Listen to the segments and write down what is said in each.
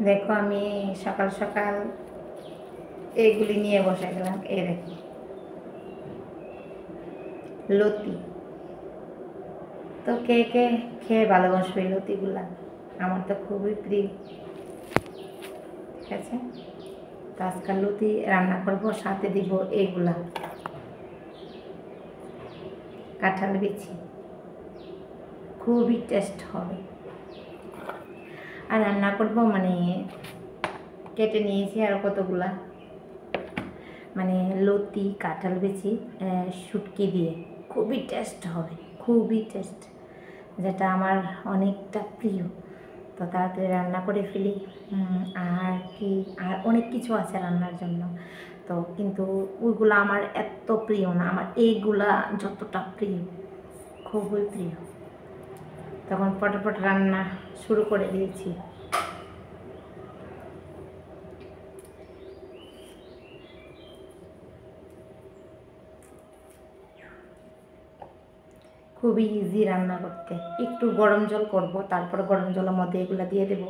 দেখো আমি সকাল সকাল এইগুলি নিয়ে বসে গেলাম। এই দেখো লতি, তো কে কে খেয়ে ভালোবাসবে লতিগুলা? আমার তো খুবই প্রিয়। ঠিক আছে, তো আজকাল লতি রান্না করবো, সাথে দিব এইগুলা কাঁঠাল বিচি, খুবই টেস্ট হবে। আর রান্না করবো মানে কেটে নিয়েছি আর কতগুলা, মানে লতি কাঁঠাল বিচি শুটকি দিয়ে খুবই টেস্ট হবে, খুবই টেস্ট, যেটা আমার অনেকটা প্রিয়। তো তাড়াতাড়ি রান্না করে ফেলি। আর কি, আর অনেক কিছু আছে রান্নার জন্য, তো কিন্তু ওইগুলো আমার এত প্রিয় না, আমার এইগুলা যতটা প্রিয়, খুবই প্রিয়। তখন পটাপট রান্না শুরু করে দিয়েছি। খুবই ইজি রান্না করতে। একটু গরম জল করব, তারপরে গরম জলের মধ্যে এগুলো দিয়ে দেব,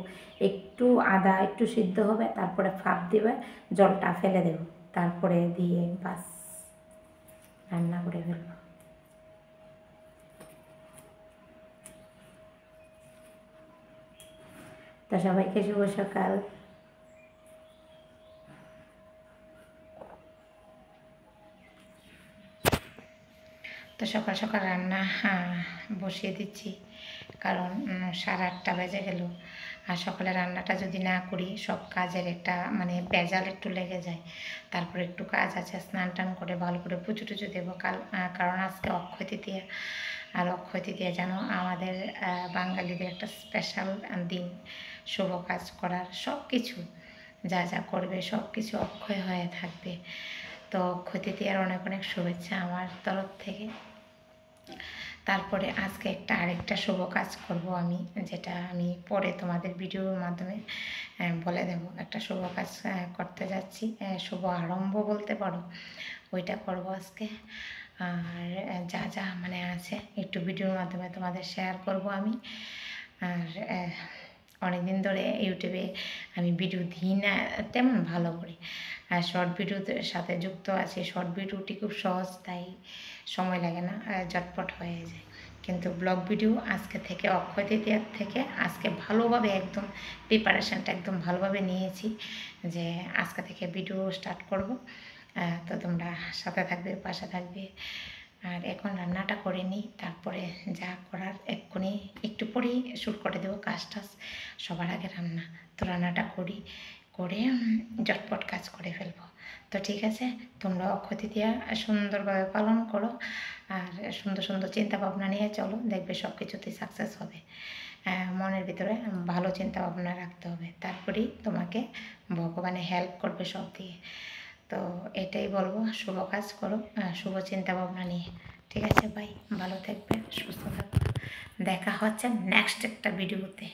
একটু আদা একটু সিদ্ধ হবে, তারপরে ফাঁপ দেবে, জলটা ফেলে দেব, তারপরে দিয়ে বাস রান্না করে ফেলব। তো সবাইকে শুভ সকাল। তো সকাল সকাল রান্না বসিয়ে দিচ্ছি, কারণ 8:30 বেজে গেল। আর সকালে রান্নাটা যদি না করি, সব কাজের একটা মানে ভেজাল একটু লেগে যায়। তারপরে একটু কাজ আছে, স্নান টান করে ভালো করে পুজো টুজো দেবো কারণ আজকে অক্ষয় তৃতীয়া। আর অক্ষয় তৃতীয়া জানো আমাদের বাঙালিদের একটা স্পেশাল দিন, শুভ কাজ করার, সব কিছু যা যা করবে সব কিছু অক্ষয় হয়ে থাকবে। তো অক্ষয় তৃতীয়ার অনেক অনেক শুভেচ্ছা আমার তরফ থেকে। তারপরে আজকে আরেকটা শুভ কাজ করব আমি, যেটা আমি পরে তোমাদের ভিডিওর মাধ্যমে বলে দেব। একটা শুভ কাজ করতে যাচ্ছি, শুভ আরম্ভ বলতে পারো, ওইটা করব আজকে। আর যা যা মানে আছে একটু ভিডিওর মাধ্যমে তোমাদের শেয়ার করব আমি। আর অনেকদিন ধরে ইউটিউবে আমি ভিডিও দিই না তেমন ভালো করে, আর শর্ট ভিডিওর সাথে যুক্ত আছি। শর্ট ভিডিওটি খুব সহজ, তাই সময় লাগে না, ঝটপট হয়ে যায়। কিন্তু ব্লগ ভিডিও আজকে থেকে, অক্ষয় তৃতীয়ার থেকে আজকে ভালোভাবে একদম প্রিপারেশানটা একদম ভালোভাবে নিয়েছি, যে আজকে থেকে ভিডিও স্টার্ট করব। তো তোমরা সাথে থাকবে, পাশে থাকবে। আর এখন রান্নাটা করে নিই, তারপরে যা করার এক্ষুনি একটু পরেই শ্যুট করে দেবো কাজ টাজ। সবার আগে রান্না, তো রান্নাটা করে ঝটপট কাজ করে ফেলবো। তো ঠিক আছে, তোমরা অক্ষয় তৃতীয়া সুন্দরভাবে পালন করো, আর সুন্দর সুন্দর চিন্তা ভাবনা নিয়ে চলো, দেখবে সব কিছুতেই সাকসেস হবে। মনের ভিতরে ভালো চিন্তা ভাবনা রাখতে হবে, তারপরেই তোমাকে ভগবানে হেল্প করবে সব দিয়ে। তো এটাই বলবো, শুভ কাজ করো, শুভ চিন্তা ভাবনা নিয়ে। ঠিক আছে ভাই, ভালো থাকবে, সুস্থ থাকবে, দেখা হচ্ছে নেক্সট একটা ভিডিওতে।